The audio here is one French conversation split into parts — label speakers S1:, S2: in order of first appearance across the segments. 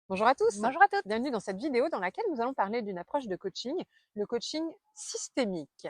S1: Bonjour à tous,
S2: Bonjour à toutes.
S1: bienvenue dans cette vidéo dans laquelle nous allons parler d'une approche de coaching, le coaching systémique.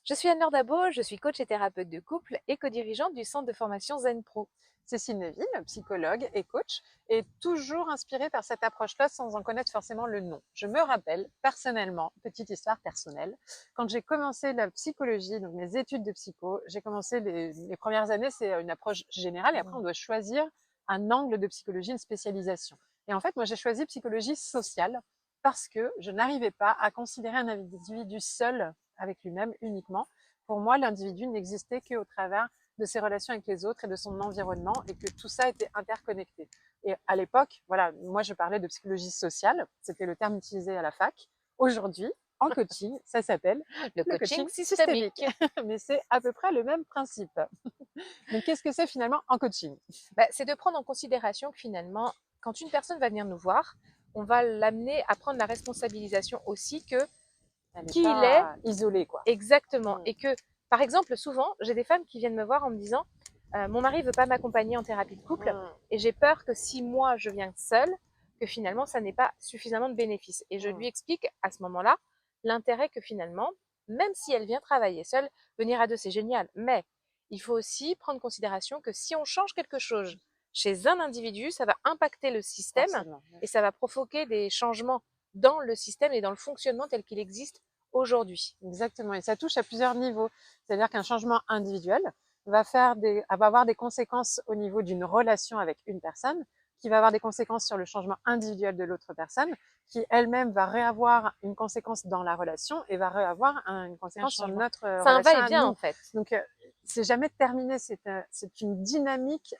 S2: Je suis Anne-Laure Dabo, je suis coach et thérapeute de couple et co-dirigeante du centre de formation Zen Pro.
S1: Cécile Neville, psychologue et coach, est toujours inspirée par cette approche-là sans en connaître forcément le nom. Je me rappelle personnellement, petite histoire personnelle, quand j'ai commencé la psychologie, donc mes études de psycho, j'ai commencé les premières années, c'est une approche générale et après on doit choisir un angle de psychologie, une spécialisation. Et en fait, moi j'ai choisi psychologie sociale parce que je n'arrivais pas à considérer un individu seul avec lui-même uniquement. Pour moi, l'individu n'existait qu'au travers de ses relations avec les autres et de son environnement et que tout ça était interconnecté. Et à l'époque, voilà, moi je parlais de psychologie sociale, c'était le terme utilisé à la fac. Aujourd'hui, en coaching, ça s'appelle
S2: Le
S1: le
S2: coaching
S1: coaching
S2: systémique.
S1: systémique. Mais c'est à peu près le même principe. Donc qu'est-ce que c'est finalement en coaching?
S2: C'est de prendre en considération que finalement, quand une personne va venir nous voir, on va l'amener à prendre la responsabilisation aussi que
S1: Elle n'est
S2: qui il est
S1: pas isolée, quoi.
S2: exactement.
S1: Mm.
S2: Et que, par exemple, souvent, j'ai des femmes qui viennent me voir en me disant mon mari veut pas m'accompagner en thérapie de couple
S1: Mm.
S2: et j'ai peur que si moi je viens seule, que finalement ça n'ait pas suffisamment de bénéfices. Et je
S1: Mm.
S2: lui explique à ce moment-là l'intérêt que finalement, même si elle vient travailler seule, venir à deux c'est génial. Mais il faut aussi prendre en considération que si on change quelque chose chez un individu, ça va impacter le système
S1: Forcément.
S2: et ça va provoquer des changements dans le système et dans le fonctionnement tel qu'il existe aujourd'hui.
S1: Exactement. Et ça touche à plusieurs niveaux. C'est-à-dire qu'un changement individuel va avoir des conséquences au niveau d'une relation avec une personne, qui va avoir des conséquences sur le changement individuel de l'autre personne, qui elle-même va réavoir une conséquence dans la relation et va réavoir une
S2: Un
S1: conséquence sur
S2: changement.
S1: notre
S2: C'est un
S1: relation à
S2: va-et-vient en
S1: nous.
S2: fait.
S1: Donc, c'est jamais terminé. C'est une dynamique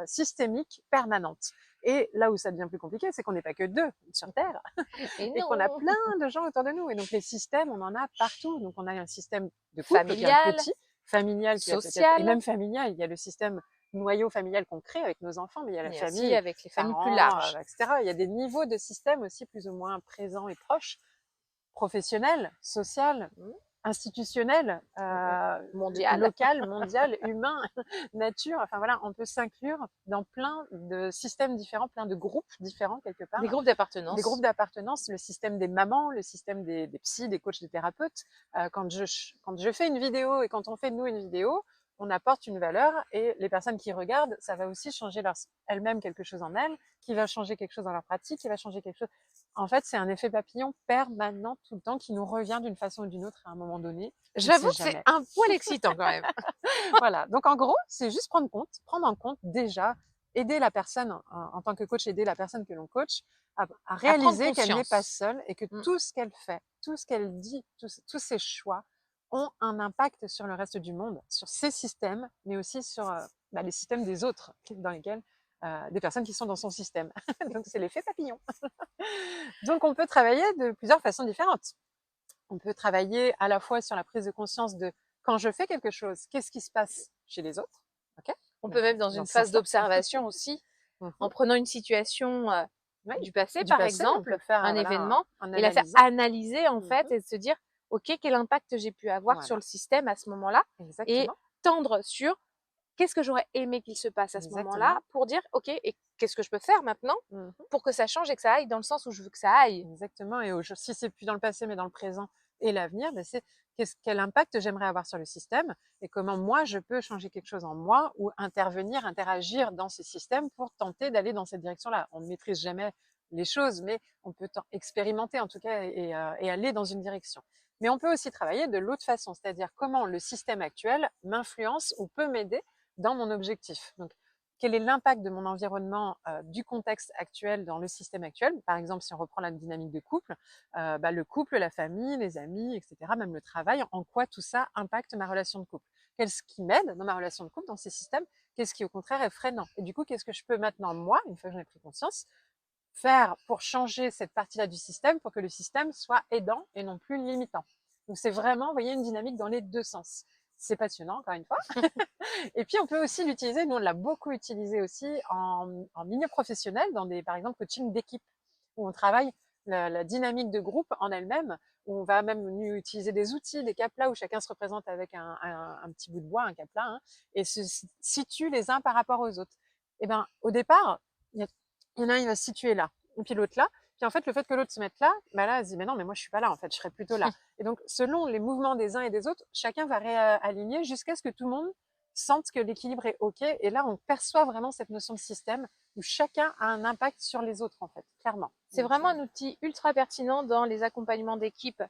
S1: systémique permanente. Et là où ça devient plus compliqué, c'est qu'on n'est pas que deux sur Terre
S2: Et
S1: et qu'on a
S2: non.
S1: plein de gens autour de nous. Et donc les systèmes, on en a partout. Donc on a un système de couple qui est un
S2: Familial,
S1: petit, familial qui est peut-être, et
S2: social,
S1: même familial. Il y a le système noyau familial qu'on crée avec nos enfants, mais il y a la
S2: mais aussi
S1: famille,
S2: avec les familles plus
S1: parents,
S2: larges.
S1: etc. Il y a des niveaux de systèmes aussi plus ou moins présents et proches, professionnels, social, institutionnel,
S2: Mondial.
S1: local, mondial, humain, nature. Enfin voilà, on peut s'inclure dans plein de systèmes différents, plein de groupes différents quelque
S2: Des
S1: part,
S2: groupes
S1: des groupes
S2: d'appartenance.
S1: d'appartenance, le système des mamans, le système des psys, des coachs, des thérapeutes. Quand je fais une vidéo et quand on fait nous une vidéo, on apporte une valeur et les personnes qui regardent, ça va aussi changer elles-mêmes quelque chose en elles, qui va changer quelque chose dans leur pratique, qui va changer quelque chose. En fait, c'est un effet papillon permanent tout le temps qui nous revient d'une façon ou d'une autre à un moment donné. On ne
S2: J'avoue
S1: sait
S2: que c'est
S1: jamais.
S2: un poil excitant quand même.
S1: Voilà. Donc en gros, c'est juste prendre en compte déjà, aider la personne en tant que coach, aider la personne que l'on coach à
S2: À prendre
S1: réaliser qu'elle n'est pas
S2: conscience.
S1: seule et que
S2: Mm.
S1: tout ce qu'elle fait, tout ce qu'elle dit, tous ses choix ont un impact sur le reste du monde, sur ses systèmes, mais aussi sur les systèmes des autres dans lesquels des personnes qui sont dans son système. Donc c'est l'effet papillon. Donc on peut travailler de plusieurs façons différentes. On peut travailler à la fois sur la prise de conscience de quand je fais quelque chose, qu'est-ce qui se passe chez les autres, ok?
S2: On peut
S1: Donc,
S2: même dans
S1: dans
S2: une
S1: ce
S2: phase
S1: sens-là.
S2: d'observation aussi,
S1: Mhm.
S2: en prenant une situation
S1: Oui,
S2: du passé
S1: du
S2: par
S1: passé, on peut
S2: exemple,
S1: le faire,
S2: un
S1: voilà,
S2: événement,
S1: en
S2: et la faire
S1: analysant.
S2: analyser en
S1: Mhm.
S2: fait et de se dire ok quel impact j'ai pu avoir sur
S1: Voilà,
S2: le système à ce moment-là et
S1: exactement,
S2: tendre sur qu'est-ce que j'aurais aimé qu'il se passe à ce moment-là
S1: exactement.
S2: pour dire ok et qu'est-ce que je peux faire maintenant
S1: Mhm.
S2: pour que ça change et que ça aille dans le sens où je veux que ça aille.
S1: Exactement. Et si c'est plus dans le passé, mais dans le présent et l'avenir, c'est quel impact j'aimerais avoir sur le système et comment moi je peux changer quelque chose en moi ou intervenir, interagir dans ce système pour tenter d'aller dans cette direction-là. On ne maîtrise jamais les choses, mais on peut expérimenter en tout cas et aller dans une direction. Mais on peut aussi travailler de l'autre façon, c'est-à-dire comment le système actuel m'influence ou peut m'aider dans mon objectif. Donc, quel est l'impact de mon environnement, du contexte actuel dans le système actuel. Par exemple, si on reprend la dynamique de couple, le couple, la famille, les amis, etc., même le travail, en quoi tout ça impacte ma relation de couple. Qu'est-ce qui m'aide dans ma relation de couple, dans ces systèmes? Qu'est-ce qui, au contraire, est freinant? Et du coup, qu'est-ce que je peux maintenant, moi, une fois que j'en ai pris conscience, faire pour changer cette partie-là du système, pour que le système soit aidant et non plus limitant. Donc c'est vraiment, vous voyez, une dynamique dans les deux sens. C'est passionnant, encore une fois. Et puis on peut aussi l'utiliser, nous on l'a beaucoup utilisé aussi en milieu professionnel, dans des, par exemple, coaching d'équipe, où on travaille la dynamique de groupe en elle-même, où on va même utiliser des outils, des caplas, où chacun se représente avec un petit bout de bois, un capla, hein, et se situe les uns par rapport aux autres. Et ben, au départ, il y en a un, il va se situer là. et puis l'autre là. Puis en fait, le fait que l'autre se mette là, bah là, elle se dit, mais non, mais moi, je suis pas là, en fait, je serai plutôt là. Et donc, selon les mouvements des uns et des autres, chacun va réaligner jusqu'à ce que tout le monde sente que l'équilibre est OK. Et là, on perçoit vraiment cette notion de système où chacun a un impact sur les autres, en fait, clairement.
S2: C'est
S1: Donc,
S2: vraiment un outil ultra pertinent dans les accompagnements d'équipe,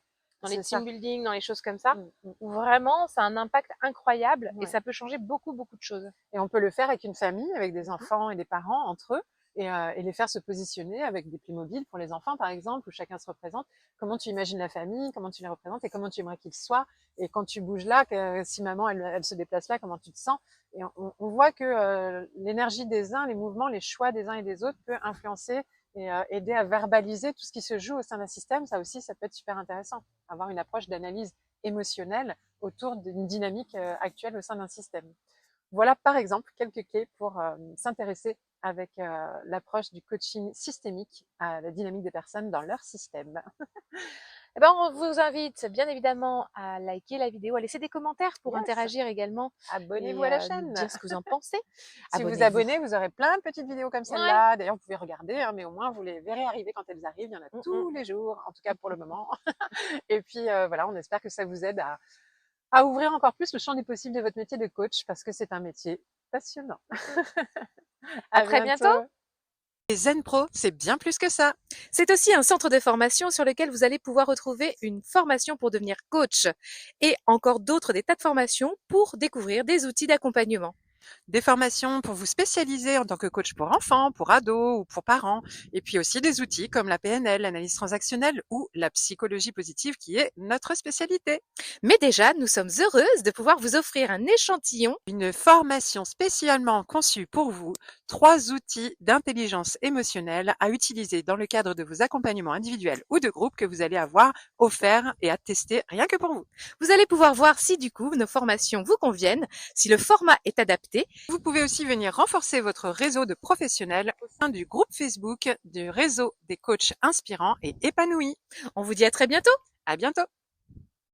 S2: dans les
S1: c'est ça.
S2: team building, dans les choses comme ça,
S1: Mm, mm.
S2: où vraiment, ça a un impact incroyable et
S1: Ouais.
S2: ça peut changer beaucoup, beaucoup de choses.
S1: Et on peut le faire avec une famille, avec des enfants et des parents entre eux, et les faire se positionner avec des Playmobil pour les enfants, par exemple, où chacun se représente. Comment tu imagines la famille, comment tu les représentes et comment tu aimerais qu'ils soient. Et quand tu bouges là, si maman, elle se déplace là, comment tu te sens. Et on voit que l'énergie des uns, les mouvements, les choix des uns et des autres peut influencer et aider à verbaliser tout ce qui se joue au sein d'un système. Ça aussi, ça peut être super intéressant. Avoir une approche d'analyse émotionnelle autour d'une dynamique actuelle au sein d'un système. Voilà par exemple quelques clés pour s'intéresser avec l'approche du coaching systémique à la dynamique des personnes dans leur système.
S2: Eh ben, on vous invite bien évidemment à liker la vidéo, à laisser des commentaires pour
S1: Yes.
S2: interagir également
S1: Abonnez-vous
S2: et
S1: à la
S2: nous
S1: chaîne.
S2: dire ce que vous en pensez.
S1: Si vous
S2: Abonnez-vous.
S1: abonnez, vous aurez plein de petites vidéos comme
S2: Ouais.
S1: celle-là. D'ailleurs, vous pouvez regarder, hein, mais au moins vous les verrez arriver quand elles arrivent. Il y en a tous les jours, en tout cas pour le moment. Et puis voilà, on espère que ça vous aide à ouvrir encore plus le champ des possibles de votre métier de coach parce que c'est un métier passionnant.
S2: À très bientôt.
S1: Et Zen Pro, c'est bien plus que ça.
S2: C'est aussi un centre de formation sur lequel vous allez pouvoir retrouver une formation pour devenir coach et encore d'autres des tas de formations pour découvrir des outils d'accompagnement.
S1: Des formations pour vous spécialiser en tant que coach pour enfants, pour ados ou pour parents, et puis aussi des outils comme la PNL, l'analyse transactionnelle ou la psychologie positive qui est notre spécialité.
S2: Mais déjà, nous sommes heureuses de pouvoir vous offrir un échantillon,
S1: une formation spécialement conçue pour vous, 3 outils d'intelligence émotionnelle à utiliser dans le cadre de vos accompagnements individuels ou de groupe que vous allez avoir offerts et à tester rien que pour vous.
S2: Vous allez pouvoir voir si du coup nos formations vous conviennent, si le format est adapté.
S1: Vous pouvez aussi venir renforcer votre réseau de professionnels au sein du groupe Facebook du réseau des coachs inspirants et épanouis.
S2: On vous dit à très bientôt.
S1: À bientôt.